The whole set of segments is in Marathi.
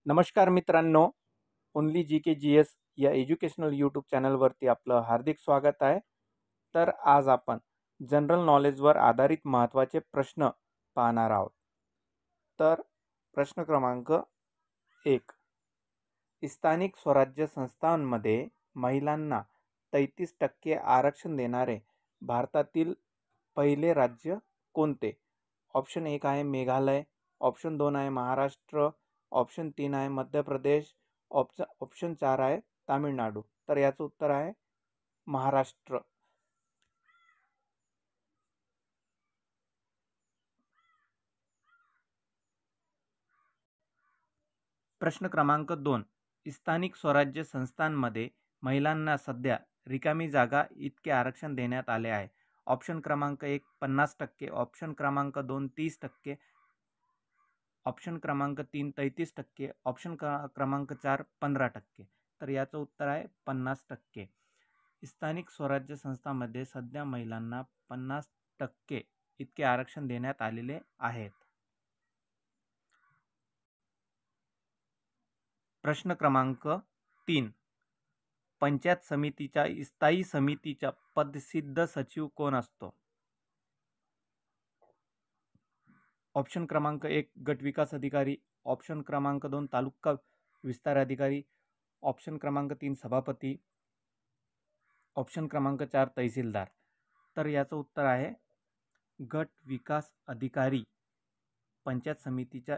नमस्कार मित्रांनो, ओनली जी के जी एस या एज्युकेशनल यूट्यूब चॅनलवरती आपलं हार्दिक स्वागत आहे. तर आज आपण जनरल नॉलेजवर आधारित महत्त्वाचे प्रश्न पाहणार आहोत. तर प्रश्न क्रमांक 1. स्थानिक स्वराज्य संस्थांमध्ये महिलांना 33% आरक्षण देणारे भारतातील पहिले राज्य कोणते? ऑप्शन 1 आहे मेघालय, ऑप्शन 2 आहे महाराष्ट्र, ऑप्शन 3 आहे मध्य प्रदेश, ऑप्शन 4 आहे तामिळनाडू. तर याचं उत्तर आहे महाराष्ट्र. प्रश्न क्रमांक 2. स्थानिक स्वराज्य संस्थांमध्ये महिलांना सध्या रिकामी जागा इतके आरक्षण देण्यात आले आहे. ऑप्शन क्रमांक 1 50%, ऑप्शन क्रमांक 2 30%, ऑप्शन क्रमांक 3 33%, ऑप्शन क्रमांक 4 15%. तर याचं उत्तर आहे 50%. स्थानिक स्वराज्य संस्थांमध्ये सध्या महिलांना 50% इतके आरक्षण देण्यात आलेले आहेत. प्रश्न क्रमांक 3. पंचायत समितीच्या स्थायी समितीचा पदसिद्ध सचिव कोण असतो? ऑप्शन क्रमांक 1 गट विकास अधिकारी, ऑप्शन क्रमांक 2 तालुका विस्तार अधिकारी, ऑप्शन क्रमांक 3 सभापती, ऑप्शन क्रमांक 4 तहसीलदार. तर याचं उत्तर आहे गट विकास अधिकारी पंचायत समितीचा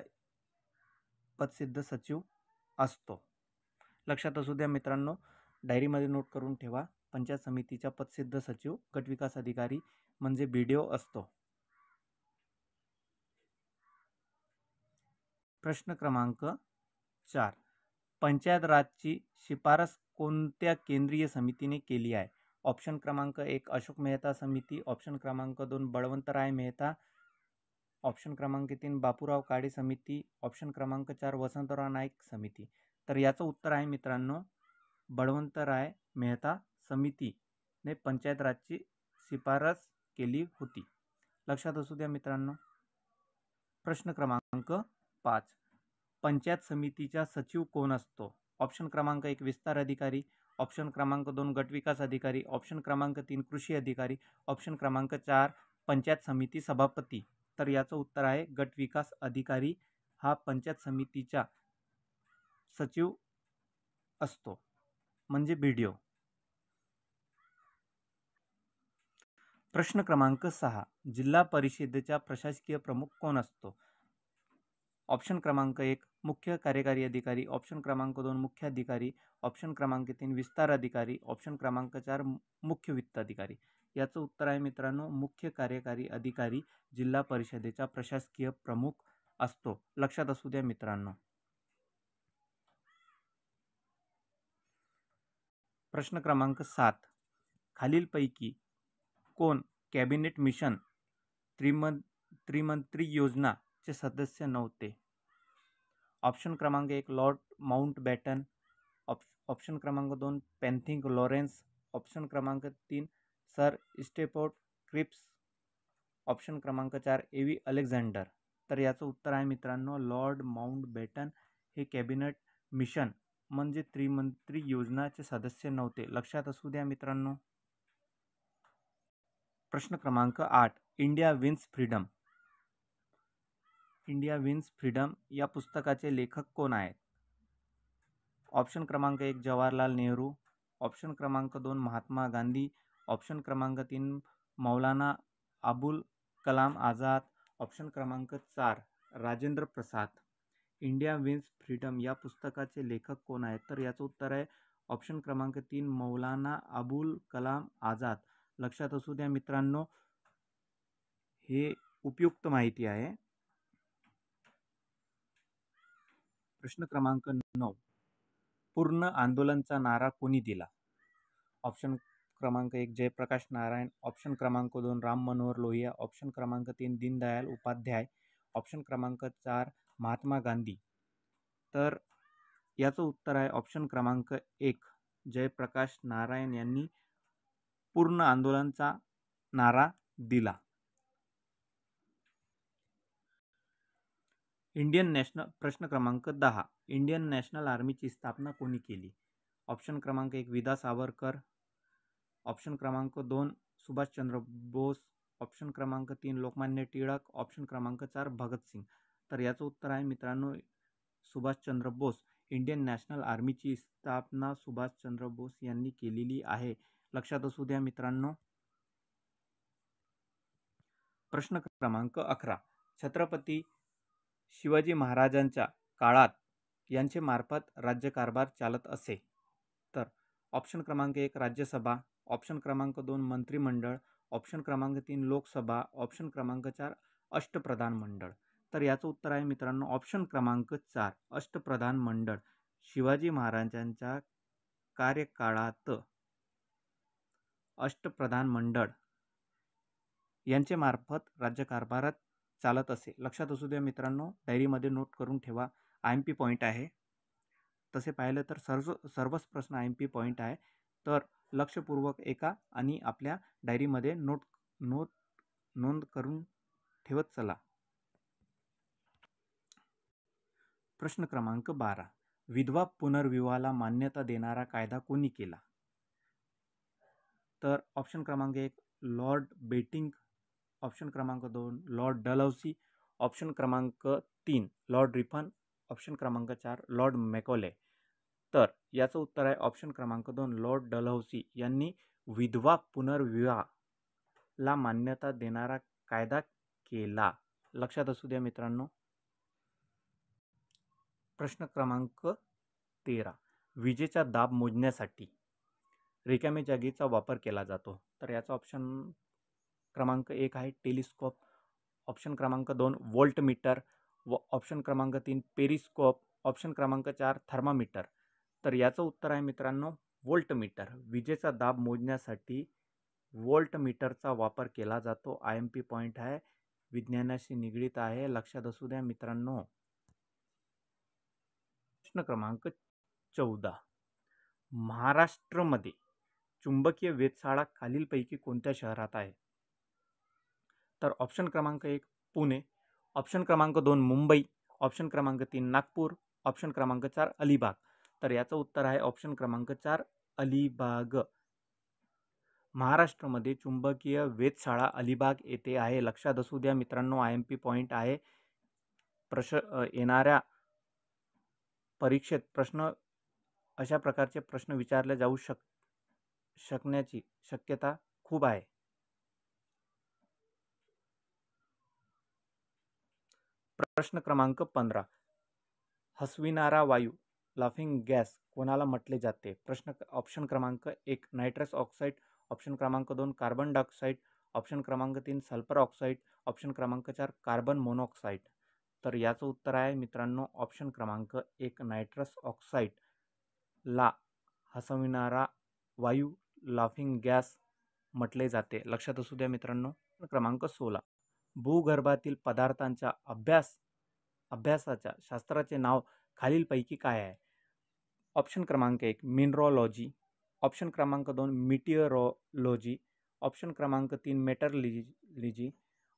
पदसिद्ध सचिव असतो. लक्षात असू द्या मित्रांनो, डायरीमध्ये नोट करून ठेवा. पंचायत समितीचा पदसिद्ध सचिव गट विकास अधिकारी म्हणजे BDO असतो. प्रश्न क्रमांक 4. पंचायत राजची शिफारस कोणत्या केंद्रीय समितीने केली आहे? ऑप्शन क्रमांक 1 अशोक मेहता समिती, ऑप्शन क्रमांक 2 बळवंतराय मेहता, ऑप्शन क्रमांक 3 बापूराव काळे समिती, ऑप्शन क्रमांक 4 वसंतराव नाईक समिती. तर याचं उत्तर आहे मित्रांनो बळवंतराय मेहता समितीने पंचायत राजची शिफारस केली होती. लक्षात असू द्या मित्रांनो. प्रश्न क्रमांक 5. पंचायत समितीचा सचिव कोण असतो? ऑप्शन क्रमांक 1 विस्तार अधिकारी, ऑप्शन क्रमांक 2 गट विकास अधिकारी, ऑप्शन क्रमांक 3 कृषी अधिकारी, ऑप्शन क्रमांक 4 पंचायत समिती सभापती. तर याचं उत्तर आहे गट विकास अधिकारी हा पंचायत समितीचा सचिव असतो म्हणजे BDO. प्रश्न क्रमांक 6. जिल्हा परिषदेचा प्रशासकीय प्रमुख कोण असतो? ऑप्शन क्रमांक 1 मुख्य कार्यकारी अधिकारी, ऑप्शन क्रमांक 2 मुख्य अधिकारी, ऑप्शन क्रमांक 3 विस्तार अधिकारी, ऑप्शन क्रमांक 4 मुख्य वित्त अधिकारी. याचं उत्तर आहे मित्रांनो मुख्य कार्यकारी अधिकारी जिल्हा परिषदेचा प्रशासकीय प्रमुख असतो. लक्षात असू द्या मित्रांनो. प्रश्न क्रमांक 7. खालीलपैकी कोण कॅबिनेट मिशन त्रिमंत्री योजनाचे सदस्य नव्हते? ऑप्शन क्रमांक 1 लॉर्ड माउंटबॅटन, ऑप्शन क्रमांक 2 पेंथिक लॉरेन्स, ऑप्शन क्रमांक 3 सर स्टेफोर्ड क्रिप्स, ऑप्शन क्रमांक 4 AV अलेक्झांडर. तर याचं उत्तर आहे मित्रांनो लॉर्ड माउंटबॅटन हे कॅबिनेट मिशन म्हणजे त्रिमंत्री योजनाचे सदस्य नव्हते. लक्षात असू द्या मित्रांनो. प्रश्न क्रमांक 8. इंडिया विन्स फ्रीडम या पुस्तकाचे लेखक कोण आहेत? ऑप्शन क्रमांक 1 जवाहरलाल नेहरू, ऑप्शन क्रमांक 2 महात्मा गांधी, ऑप्शन क्रमांक 3 मौलाना अबुल कलाम आझाद, ऑप्शन क्रमांक 4 Rajendra Prasad. India wins freedom या पुस्तकाचे लेखक कोण आहेत? तर याचं उत्तर आहे ऑप्शन क्रमांक 3 मौलाना अबुल कलाम आझाद. लक्षात असू द्या मित्रांनो, हे उपयुक्त माहिती आहे. प्रश्न क्रमांक 9. पूर्ण आंदोलनचा नारा कोणी दिला? ऑप्शन क्रमांक 1 जयप्रकाश नारायण, ऑप्शन क्रमांक 2 राम मनोहर लोहिया, ऑप्शन क्रमांक 3 दीनदयाल उपाध्याय, ऑप्शन क्रमांक 4 महात्मा गांधी. तर याचं उत्तर आहे ऑप्शन क्रमांक 1 जयप्रकाश नारायण यांनी पूर्ण आंदोलनाचा नारा दिला. इंडियन नॅशनल प्रश्न क्रमांक 10. इंडियन नॅशनल आर्मीची स्थापना कोणी केली? ऑप्शन क्रमांक 1 विदा सावरकर, ऑप्शन क्रमांक 2 सुभाषचंद्र बोस, ऑप्शन क्रमांक 3 लोकमान्य टिळक, ऑप्शन क्रमांक 4 भगतसिंग. तर याचं उत्तर आहे मित्रांनो सुभाषचंद्र बोस. इंडियन नॅशनल आर्मीची स्थापना सुभाषचंद्र बोस यांनी केलेली आहे. लक्षात असू द्या मित्रांनो. प्रश्न क्रमांक 11 छत्रपती शिवाजी महाराजांच्या काळात यांचे मार्फत राज्यकारभार चालत असे. तर ऑप्शन क्रमांक 1 राज्यसभा, ऑप्शन क्रमांक 2 मंत्रिमंडळ, ऑप्शन क्रमांक 3 लोकसभा, ऑप्शन क्रमांक 4 अष्टप्रधान मंडळ. तर याचं उत्तर आहे मित्रांनो ऑप्शन क्रमांक 4 अष्टप्रधान मंडळ. शिवाजी महाराजांच्या कार्यकाळात अष्टप्रधान मंडळ यांचे मार्फत राज्यकारभारात चालत असे. लक्षात असू द्या मित्रांनो, डायरीमध्ये नोट करून ठेवा. IMP पॉईंट आहे. तसे पाहिलं तर सर्वच प्रश्न IMP पॉईंट आहे. तर लक्षपूर्वक ऐका आणि आपल्या डायरीमध्ये नोंद करून ठेवत चला. प्रश्न क्रमांक 12 विधवा पुनर्विवाहाला मान्यता देणारा कायदा कोणी केला? तर ऑप्शन क्रमांक 1 लॉर्ड बेटिंग, ऑप्शन क्रमांक 2 लॉर्ड डलहौसी, ऑप्शन क्रमांक 3 लॉर्ड रिपन, ऑप्शन क्रमांक 4 लॉर्ड मॅकॉले. तर याचं उत्तर आहे ऑप्शन क्रमांक 2 लॉर्ड डलहौसी यांनी विधवा पुनर्विवाहाला मान्यता देणारा कायदा केला. लक्षात असू द्या मित्रांनो. प्रश्न क्रमांक 13 विजेचा दाब मोजण्यासाठी रिकाम्या जागेचा वापर केला जातो. तर याचा ऑप्शन क्रमांक 1 आहे टेलिस्कोप, ऑप्शन क्रमांक 2 व्होल्टमीटर व ऑप्शन क्रमांक 3 पेरिस्कोप, ऑप्शन क्रमांक 4 थर्मामीटर. तर याचं उत्तर आहे मित्रांनो व्होल्टमीटर. विजेचा दाब मोजण्यासाठी व्होल्टमीटरचा वापर केला जातो. IMP पॉईंट आहे, विज्ञानाशी निगडीत आहे. लक्षात असू द्या मित्रांनो. प्रश्न क्रमांक 14 महाराष्ट्रामध्ये चुंबकीय वेधशाळा खालीलपैकी कोणत्या शहरात आहे? तर ऑप्शन क्रमांक 1 पुणे, ऑप्शन क्रमांक 2 मुंबई, ऑप्शन क्रमांक 3 नागपूर, ऑप्शन क्रमांक 4 अलिबाग. तर याचं उत्तर आहे ऑप्शन क्रमांक 4 अलिबाग. महाराष्ट्रामध्ये चुंबकीय वेधशाळा अलिबाग येथे आहे. लक्षात असू द्या मित्रांनो. IMP पॉईंट आहे. येणाऱ्या परीक्षेत अशा प्रकारचे प्रश्न विचारले जाऊ शकण्याची शक्यता खूप आहे. प्रश्न क्रमांक 15 हसविणारा वायू लाफिंग गॅस कोणाला म्हटले जाते? ऑप्शन क्रमांक 1 नायट्रस ऑक्साईड, ऑप्शन क्रमांक 2 कार्बन डायऑक्साईड, ऑप्शन क्रमांक 3 सल्फर ऑक्साईड, ऑप्शन क्रमांक 4 कार्बन मोनॉक्साईड. तर याचं उत्तर आहे मित्रांनो ऑप्शन क्रमांक 1 नायट्रस ऑक्साईडला हसविणारा वायू लाफिंग गॅस म्हटले जाते. लक्षात असू द्या मित्रांनो. क्रमांक 16 भूगर्भातील पदार्थांच्या अभ्यासाच्या शास्त्राचे नाव खालीलपैकी काय आहे? ऑप्शन क्रमांक 1 मिनरॉलॉजी, ऑप्शन क्रमांक 2 मिटिओरॉलॉजी, ऑप्शन क्रमांक 3 मेटरलॉजी,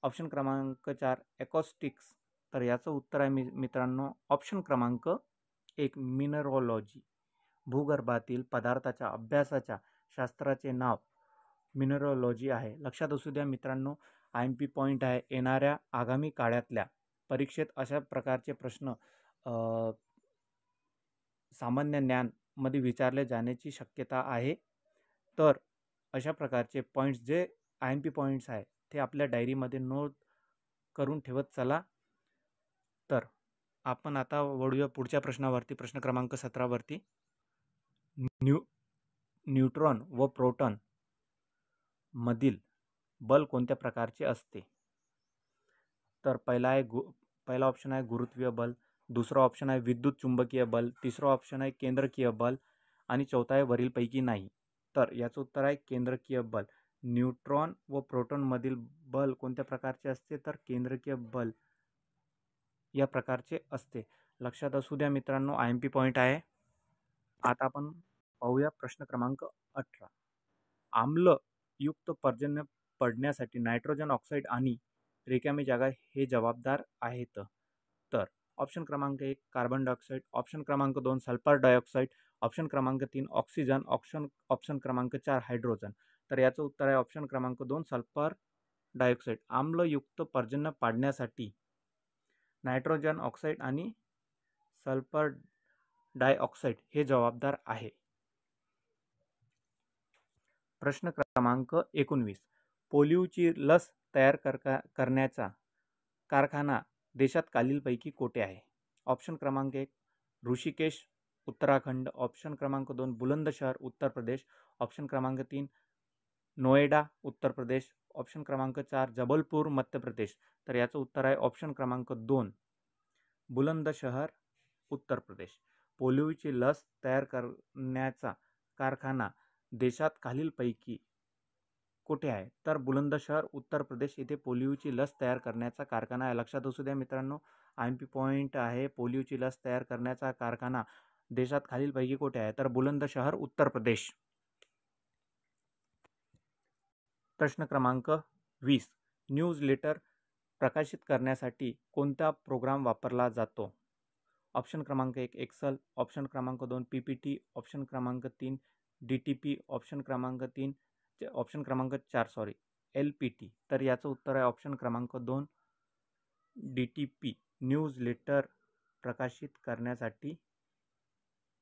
ऑप्शन क्रमांक 4 एकॉस्टिक्स. तर याचं उत्तर आहे मित्रांनो ऑप्शन क्रमांक 1 मिनरॉलॉजी. भूगर्भातील पदार्थाच्या अभ्यासाच्या शास्त्राचे नाव मिनरॉलॉजी आहे. लक्षात असू द्या मित्रांनो. IMP पॉईंट आहे. येणाऱ्या आगामी काळातल्या परीक्षेत अशा प्रकारचे प्रश्न सामान्य ज्ञानमध्ये विचारले जाण्याची शक्यता आहे. तर अशा प्रकारचे पॉईंट्स जे IMP पॉईंट्स आहे ते आपल्या डायरीमध्ये नोट करून ठेवत चला. तर आपण आता वळूया पुढच्या प्रश्नावरती. प्रश्न क्रमांक 17 वरती न्यूट्रॉन व प्रोटॉन मधील बल कोणत्या प्रकारचे असते? तर पहिला ऑप्शन आहे गुरुत्वीय बल, दुसरा ऑप्शन आहे विद्युत चुंबकीय बल, तिसरा ऑप्शन आहे केंद्रकीय बल आणि चौथा आहे वरीलपैकी नाही. तर याचं उत्तर आहे केंद्रकीय बल. न्यूट्रॉन व प्रोटॉन मधील बल कोणत्या प्रकारचे असते? तर केंद्रकीय बल या प्रकारचे असते. लक्षात असू द्या मित्रांनो. IMP पॉईंट आहे. आता आपण पाहूया प्रश्न क्रमांक 18 आम्लयुक्त पर्जन्य पडण्यासाठी नायट्रोजन ऑक्साईड आणि रिकामी जागा हे जबाबदार आहेत. तर ऑप्शन क्रमांक 1 कार्बन डायऑक्साईड, ऑप्शन क्रमांक 2 सल्फर डायऑक्साईड, ऑप्शन क्रमांक 3 ऑक्सिजन, ऑप्शन क्रमांक 4 हायड्रोजन. तर याचं उत्तर आहे ऑप्शन क्रमांक 2 सल्फर डायऑक्साईड. आम्लयुक्त पर्जन्य पाडण्यासाठी नायट्रोजन ऑक्साईड आणि सल्फर डायऑक्साईड हे जबाबदार आहे. प्रश्न क्रमांक 19. पोलिओची लस तयार करण्याचा कारखाना देशात खालीलपैकी कोठे आहे? ऑप्शन क्रमांक 1 ऋषिकेश उत्तराखंड, ऑप्शन क्रमांक 2 बुलंदशहर उत्तर प्रदेश, ऑप्शन क्रमांक 3 नोएडा उत्तर प्रदेश, ऑप्शन क्रमांक 4 जबलपूर मध्य प्रदेश. तर याचं उत्तर आहे ऑप्शन क्रमांक 2 बुलंदशहर उत्तर प्रदेश. पोलिओची लस तयार करण्याचा कारखाना देशात खालीलपैकी कुठे आहे? तर बुलंदशहर उत्तर प्रदेश येथे पोलिओची लस तयार करण्याचा कारखाना आहे. लक्षात असू द्या मित्रांनो, IMP पॉईंट आहे. पोलिओची लस तयार करण्याचा कारखाना देशात खालीलपैकी कुठे आहे? तर बुलंदशहर उत्तर प्रदेश. प्रश्न क्रमांक 20. न्यूज लेटर प्रकाशित करण्यासाठी कोणता प्रोग्राम वापरला जातो? ऑप्शन क्रमांक 1 एक्सेल, ऑप्शन क्रमांक 2 PPT, ऑप्शन क्रमांक 3 DTP, ऑप्शन क्रमांक 4 LPT. तर याचं उत्तर आहे ऑप्शन क्रमांक 2 DTP. न्यूज लेटर प्रकाशित करण्यासाठी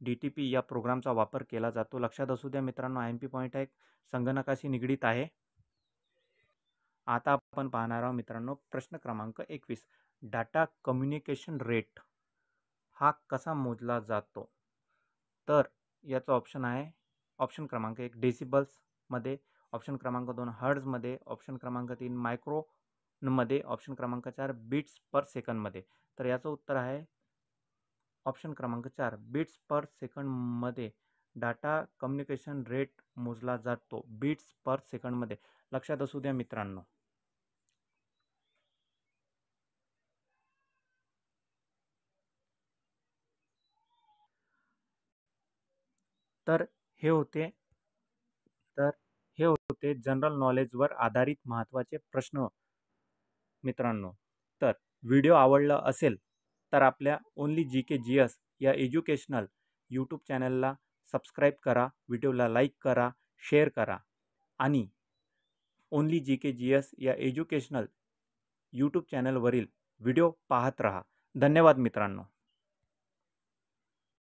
DTP या प्रोग्रामचा वापर केला जातो. लक्षात असू द्या मित्रांनो, IMP पॉईंट आहे, संगणकाशी निगडीत आहे. आता आपण पाहणार आहोत मित्रांनो प्रश्न क्रमांक 21. डाटा कम्युनिकेशन रेट हा कसा मोजला जातो? तर याचा ऑप्शन आहे ऑप्शन क्रमांक 1 डेसिबल्समध्ये, ऑप्शन क्रमांक 2 हर्ट्झमध्ये, ऑप्शन क्रमांक 3 मायक्रोनमध्ये, ऑप्शन क्रमांक 4 बीट्स पर सेकंडमध्ये. तर याचं उत्तर आहे ऑप्शन क्रमांक 4 बीट्स पर सेकंडमध्ये डाटा कम्युनिकेशन रेट मोजला जातो. बीट्स पर सेकंडमध्ये. लक्षात असू द्या मित्रांनो. तर हे होते जनरल नॉलेजवर आधारित महत्त्वाचे प्रश्न मित्रांनो. तर व्हिडिओ आवडला असेल तर आपल्या ओनली GK GS या एज्युकेशनल यूट्यूब चॅनलला सबस्क्राईब करा, व्हिडिओला लाईक करा, शेअर करा आणि ओनली GK GS या एज्युकेशनल यूट्यूब चॅनलवरील व्हिडिओ पाहत रहा. धन्यवाद मित्रांनो.